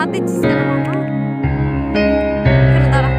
হাত দিচ্ছিস কেন মামা? এখানে দাঁড়া।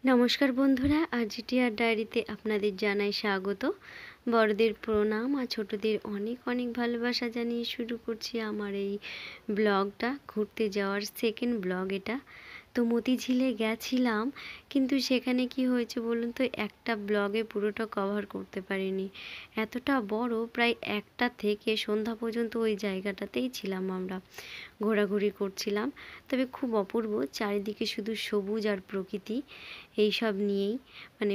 নমস্কার বন্ধুরা, আরজিটিআর ডায়েরিতে আপনাদের জানাই স্বাগত। বড়দের প্রণাম আর ছোটদের অনেক অনেক ভালোবাসা জানিয়ে শুরু করছি আমার এই ব্লগটা। ঘুরতে যাওয়ার সেকেন্ড ব্লগ এটা। তো মতিঝিলে গেছিলাম, কিন্তু সেখানে কি হয়েছে বলুন তো, একটা ব্লগে পুরোটা কভার করতে পারিনি। এতটা বড়, প্রায় 1টা থেকে সন্ধ্যা পর্যন্ত ওই জায়গাটাতেই ছিলাম আমরা, ঘোরাঘুরি করছিলাম। তবে খুব অপূর্ব, চারিদিকে শুধু সবুজ আর প্রকৃতি, এই সব নিয়েই। মানে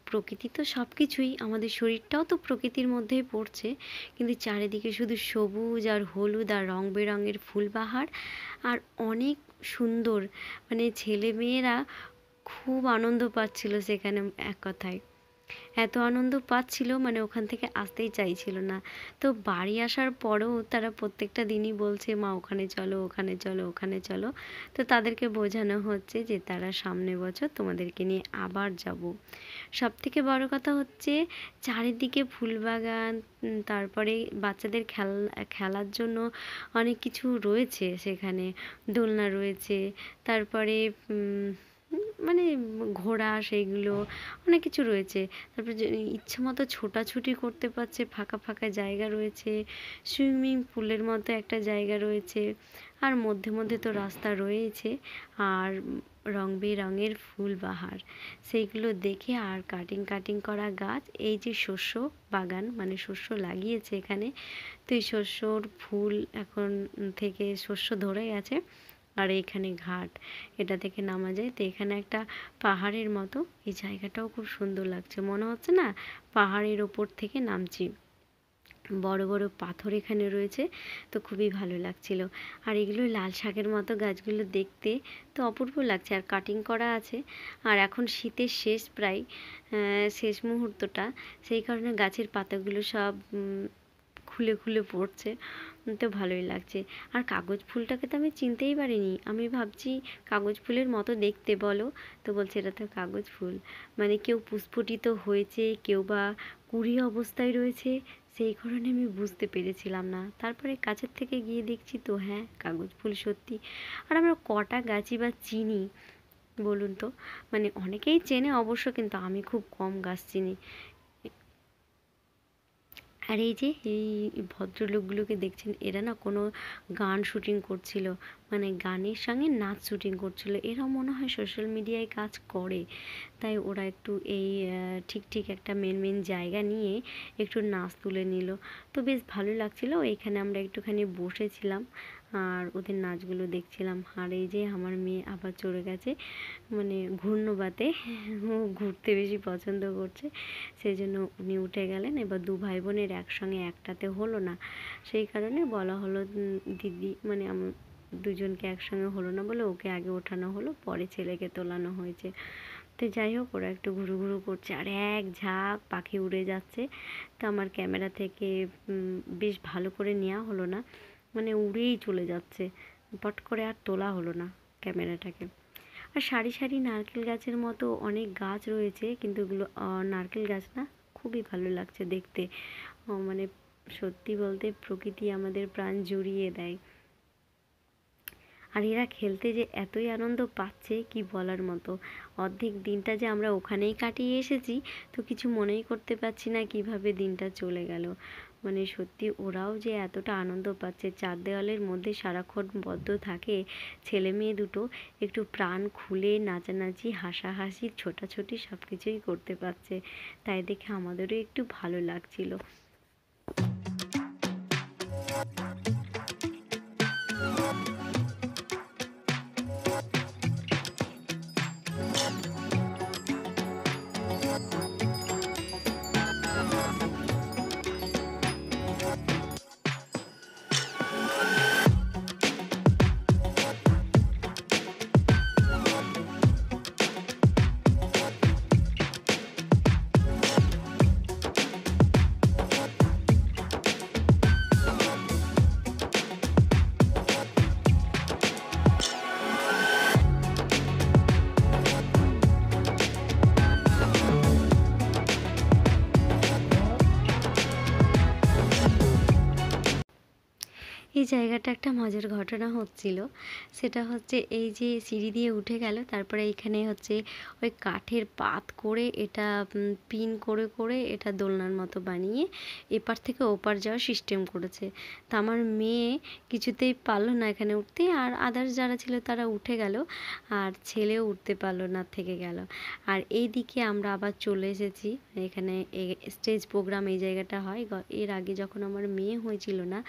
প্রকৃতি তো সব কিছুই, আমাদের শরীরটাও তো প্রকৃতির মধ্যেই পড়ছে, কিন্তু চারিদিকে শুধু সবুজ আর হলুদ আর রং বেরঙের ফুলবাহার, আর অনেক সুন্দর। মানে ছেলে মেয়েরা খুব আনন্দ পাচ্ছিল সেখানে, এক কথায় এত আনন্দ পাচ্ছিল মানে ওখান থেকে আসতেই চাইছিল না। তো বাড়ি আসার পরেও তারা প্রত্যেকটা দিনই বলছে, মা ওখানে চলো, ওখানে চলো, ওখানে চলো। তো তাদেরকে বোঝানো হচ্ছে যে তারা সামনের বছর তোমাদেরকে নিয়ে আবার যাব। সবথেকে বড় কথা হচ্ছে চারিদিকে ফুলবাগান, তারপরে বাচ্চাদের খেলার জন্য অনেক কিছু রয়েছে সেখানে, দোলনা রয়েছে, তারপরে মানে ঘোড়া, সেইগুলো অনেক কিছু রয়েছে। তারপরে ইচ্ছে মতো ছোটাছুটি করতে পারছে, ফাঁকা ফাঁকা জায়গা রয়েছে, সুইমিং পুলের মতো একটা জায়গা রয়েছে, আর মধ্যে মধ্যে তো রাস্তা রয়েছে, আর রং বেরঙের ফুলবাহার সেইগুলো দেখে, আর কাটিং কাটিং করা গাছ, এই যে শস্য বাগান, মানে শস্য লাগিয়েছে এখানে। তো এই শস্যর ফুল এখন থেকে শস্য ধরে গেছে, আর এখানে ঘাট, এটা থেকে নামা যায়। তো এখানে একটা পাহাড়ের মতো, এই জায়গাটাও খুব সুন্দর লাগছে, মনে হচ্ছে না পাহাড়ের ওপর থেকে নামছি। বড় বড় পাথর এখানে রয়েছে, তো খুবই ভালো লাগছিল। আর এগুলো লাল শাকের মতো গাছগুলো দেখতে তো অপূর্ব লাগছে, আর কাটিং করা আছে। আর এখন শীতের শেষ, প্রায় শেষ মুহূর্তটা, সেই কারণে গাছের পাতাগুলো সব খুলে খুলে পড়ছে, তো ভালোই লাগছে। আর কাগজ ফুলটাকে তো আমি চিনতেই পারিনি, আমি ভাবছি কাগজ ফুলের মতো দেখতে, বলো তো বলছে এটা তো কাগজ ফুল। মানে কেউ পুস্ফুটিত হয়েছে, কেউ বা কুড়ি অবস্থায় রয়েছে, সেই কারণে আমি বুঝতে পেরেছিলাম না। তারপরে কাছের থেকে গিয়ে দেখছি তো হ্যাঁ, কাগজ ফুল সত্যি। আর আমরা কটা গাছই বা চিনি বলুন তো, মানে অনেকেই চেনে অবশ্য, কিন্তু আমি খুব কম গাছ চিনি। আর এই যে এই ভদ্রলোকগুলোকে দেখছেন, এরা না কোনো গান শুটিং করছিল, মানে গানের সঙ্গে নাচ শুটিং করছিল। এরা মনে হয় সোশ্যাল মিডিয়ায় কাজ করে, তাই ওরা একটু এই ঠিক ঠিক একটা মেন মেন জায়গা নিয়ে একটু নাচ তুলে নিল। তো বেশ ভালো লাগছিলো। এখানে আমরা একটুখানি বসেছিলাম আর ওদের নাচগুলো দেখছিলাম। আর এই যে আমার মেয়ে আবার চড়ে গেছে মানে ঘূর্ণবাতে, ও ঘুরতে বেশি পছন্দ করছে, সেই জন্য উনি উঠে গেলেন। এবার দু ভাই বোনের একসঙ্গে একটাতে হলো না, সেই কারণে বলা হলো দিদি, মানে দুজনকে একসঙ্গে হলো না বলে ওকে আগে ওঠানো হলো, পরে ছেলেকে তোলানো হয়েছে। তো যাই হোক, ওরা একটু ঘুরু ঘুরু করছে, আর এক ঝাঁক পাখি উড়ে যাচ্ছে। তো আমার ক্যামেরা থেকে বেশ ভালো করে নেওয়া হলো না, মানে উড়েই চলে যাচ্ছে, পট করে আর তোলা হলো না ক্যামেরাটাকে। আর সারি সারি নারকেল গাছের মতো অনেক গাছ রয়েছে, কিন্তু এগুলো নারকেল গাছ না, খুবই ভালো লাগছে দেখতে। মানে সত্যি বলতে প্রকৃতি আমাদের প্রাণ জুড়িয়ে দেয়। আর এরা খেলতে যে এতই আনন্দ পাচ্ছে কি বলার মতো। অর্ধেক দিনটা যে আমরা ওখানেই কাটিয়ে এসেছি, তো কিছু মনেই করতে পারছি না কিভাবে দিনটা চলে গেল। মানে সত্যি ওরাও যে এতটা আনন্দ পাচ্ছে, চার দেওয়ালের মধ্যে সারাক্ষণ বদ্ধ থাকে ছেলে মেয়ে দুটো, একটু প্রাণ খুলে নাচানাচি হাসাহাসি ছোটাছুটি সব কিছুই করতে পারছে, তাই দেখে আমাদেরও একটু ভালো লাগছিল। এই জায়গাটা একটা মজার ঘটনা হচ্ছিল, সেটা হচ্ছে এই যে সিঁড়ি দিয়ে উঠে গেল, তারপরে এইখানে হচ্ছে ওই কাঠের পাত করে এটা পিন করে করে এটা দোলনার মতো বানিয়ে এপার থেকে ওপার যাওয়ার সিস্টেম করেছে। তা আমার মেয়ে কিছুতেই পারলো না এখানে উঠতে, আর আদার্স যারা ছিল তারা উঠে গেল, আর ছেলেও উঠতে পারলো না, থেকে গেল। আর এই দিকে আমরা আবার চলে এসেছি, এখানে স্টেজ প্রোগ্রাম এই জায়গাটা হয়। এর আগে যখন আমার মেয়ে হয়েছিল না,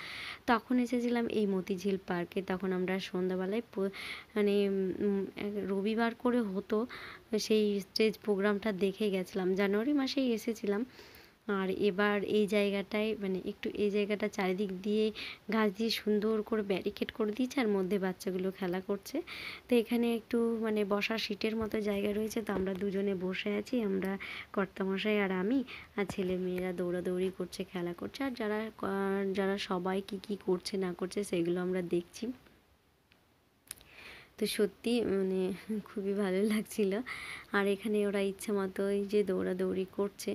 তখন এসেছিলাম এই মতিঝিল পার্কে। তখন আমরা সন্ধ্যাবেলায় মানে রবিবার করে হতো, সেই স্টেজ প্রোগ্রামটা দেখে গেছিলাম, জানুয়ারি মাসেই এসেছিলাম। আর এবার এই জায়গাটায় মানে একটু এই জায়গাটা চারিদিক দিয়ে গাছ দিয়ে সুন্দর করে ব্যারিকেড করে দিয়েছে, আর মধ্যে বাচ্চাগুলো খেলা করছে। তো এখানে একটু মানে বসার সিটের মতো জায়গা রয়েছে, তো আমরা দুজনে বসে আছি, আমরা কর্তামশাই আর আমি, আর ছেলে মেয়েরা দৌড়াদৌড়ি করছে, খেলা করছে, আর যারা যারা সবাই কি কি করছে না করছে সেগুলো আমরা দেখছি। তো সত্যি মানে খুবই ভালো লাগছিল। আর এখানে ওরা ইচ্ছে মতো এই যে দৌড়াদৌড়ি করছে।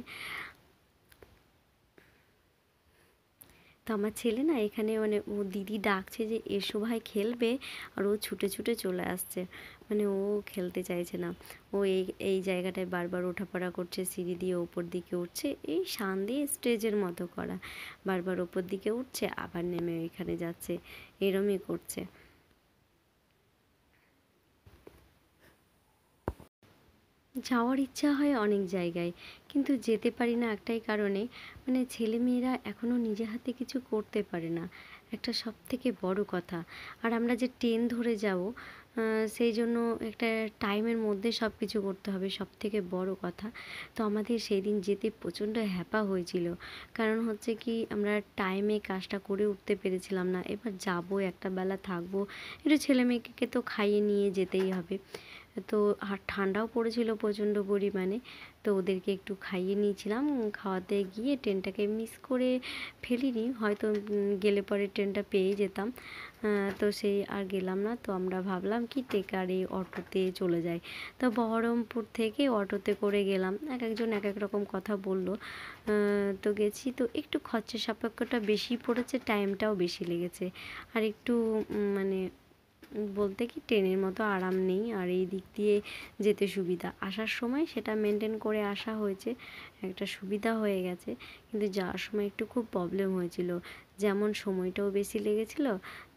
তো আমার ছেলে না এখানে মানে ও দিদি ডাকছে যে এসো ভাই খেলবে, আর ও ছুটে ছুটে চলে আসছে, মানে ও খেলতে চাইছে না। ও এই এই জায়গাটায় বারবার ওঠাপড়া করছে, সিঁড়ি দিয়ে ওপর দিকে উঠছে, এই শান দিয়ে স্টেজের মতো করা, বারবার ওপর দিকে উঠছে আবার নেমে ওইখানে যাচ্ছে, এরমই করছে। যাওয়ার ইচ্ছা হয় অনেক জায়গায়, কিন্তু যেতে পারি না একটাই কারণে, মানে ছেলেমেয়েরা এখনও নিজে হাতে কিছু করতে পারে না, একটা সব থেকে বড় কথা। আর আমরা যে ট্রেন ধরে যাব, সেই জন্য একটা টাইমের মধ্যে সব কিছু করতে হবে, সব থেকে বড় কথা। তো আমাদের সেই দিন যেতে প্রচণ্ড হ্যাপা হয়েছিল, কারণ হচ্ছে কি আমরা টাইমে কাজটা করে উঠতে পেরেছিলাম না। এবার যাব, একটা বেলা থাকবো, একটু ছেলে মেয়েকে তো খাইয়ে নিয়ে যেতেই হবে। তো আর ঠান্ডাও পড়েছিল প্রচণ্ড পরিমাণে, তো ওদেরকে একটু খাইয়ে নিয়েছিলাম। খাওয়াতে গিয়ে ট্রেনটাকে মিস করে ফেলিনি, হয়তো গেলে পরে ট্রেনটা পেয়ে যেতাম। তো সেই আর গেলাম না, তো আমরা ভাবলাম কি টেকারে অটোতে চলে যাই। তো বহরমপুর থেকে অটোতে করে গেলাম, এক একজন এক এক রকম কথা বললো। তো গেছি, তো একটু খরচা সাপেক্ষটা বেশি পড়েছে, টাইমটাও বেশি লেগেছে, আর একটু মানে বলতে কি ট্রেনের মতো আরাম নেই। আর এই দিক দিয়ে যেতে সুবিধা, আসার সময় সেটা মেনটেন করে আসা হয়েছে, একটা সুবিধা হয়ে গেছে, কিন্তু যাওয়ার সময় একটু খুব প্রবলেম হয়েছিল। যেমন সময়টাও বেশি লেগেছিল,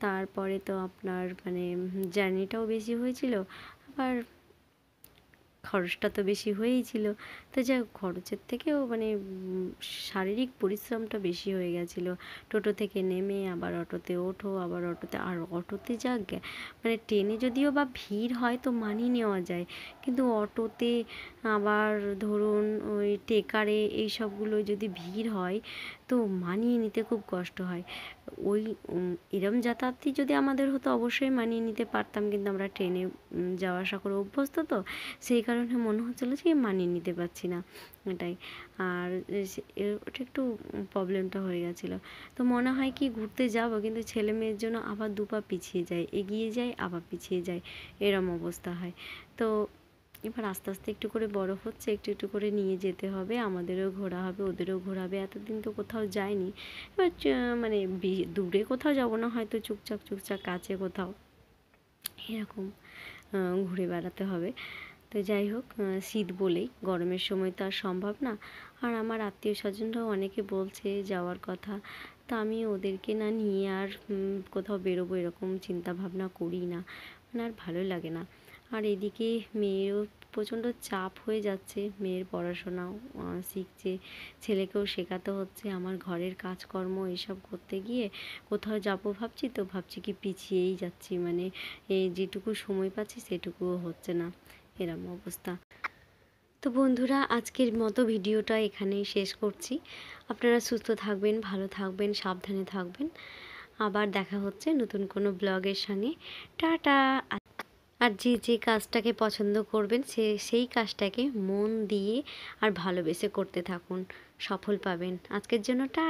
তারপরে তো আপনার মানে জার্নিটাও বেশি হয়েছিল, আবার খরচটা তো বেশি হয়েই ছিল। তো যাই হোক, খরচের থেকেও মানে শারীরিক পরিশ্রমটা বেশি হয়ে গেছিলো। টোটো থেকে নেমে আবার অটোতে ওঠো, আবার অটোতে, আর অটোতে যা মানে ট্রেনে যদিও বা ভিড় হয় তো মানিয়ে নেওয়া যায়, কিন্তু অটোতে আবার ধরুন ওই টেকারে এই সবগুলো যদি ভিড় হয় তো মানিয়ে নিতে খুব কষ্ট হয়। ওই এরম যাতায়াতই যদি আমাদের হতো অবশ্যই মানিয়ে নিতে পারতাম, কিন্তু আমরা ট্রেনে যাওয়া আসা করে অভ্যস্ত, তো সেই কারণে মনে হচ্ছিলো যে মানিয়ে নিতে পারছি না, এটাই। আর ওটা একটু প্রবলেমটা হয়ে গেছিলো। তো মনে হয় কি ঘুরতে যাব, কিন্তু ছেলে মেয়ের জন্য আবার দুপা পিছিয়ে যায়, এগিয়ে যায় আবার পিছিয়ে যায়, এরম অবস্থা হয়। তো এবার আস্তে আস্তে একটু করে বড় হচ্ছে, একটু একটু করে নিয়ে যেতে হবে, আমাদেরও ঘোরা হবে ওদেরও ঘোরাবে। এতদিন তো কোথাও যায়নি, এবার মানে দূরে কোথাও যাব না, হয়তো চুপচাপ চুপচাপ কাছে কোথাও এরকম ঘুরে বেড়াতে হবে। তো যাই হোক, শীত বলেই, গরমের সময় তো আর সম্ভব না। আর আমার আত্মীয় স্বজনরাও অনেকে বলছে যাওয়ার কথা, তা আমি ওদেরকে না নিয়ে আর কোথাও বেরোবো এরকম চিন্তা ভাবনা করি না, মানে আর ভালো লাগে না। আর এদিকে মেয়েরও প্রচণ্ড চাপ হয়ে যাচ্ছে, মেয়ের পড়াশোনাও শিখছে, ছেলেকেও শেখাতে হচ্ছে, আমার ঘরের কাজকর্ম এসব করতে গিয়ে কোথাও যাবো ভাবছি, তো ভাবছি কি পিছিয়েই যাচ্ছি, মানে এই যেটুকু সময় পাচ্ছি সেটুকুও হচ্ছে না, এরম অবস্থা। তো বন্ধুরা, আজকের মতো ভিডিওটা এখানেই শেষ করছি। আপনারা সুস্থ থাকবেন, ভালো থাকবেন, সাবধানে থাকবেন। আবার দেখা হচ্ছে নতুন কোনো ব্লগের সঙ্গে। টাটা। আর যে যে কাজটাকে পছন্দ করবেন সেই কাজটাকে মন দিয়ে আর ভালোবেসে করতে থাকুন, সফল পাবেন। আজকের জন্য টাটা।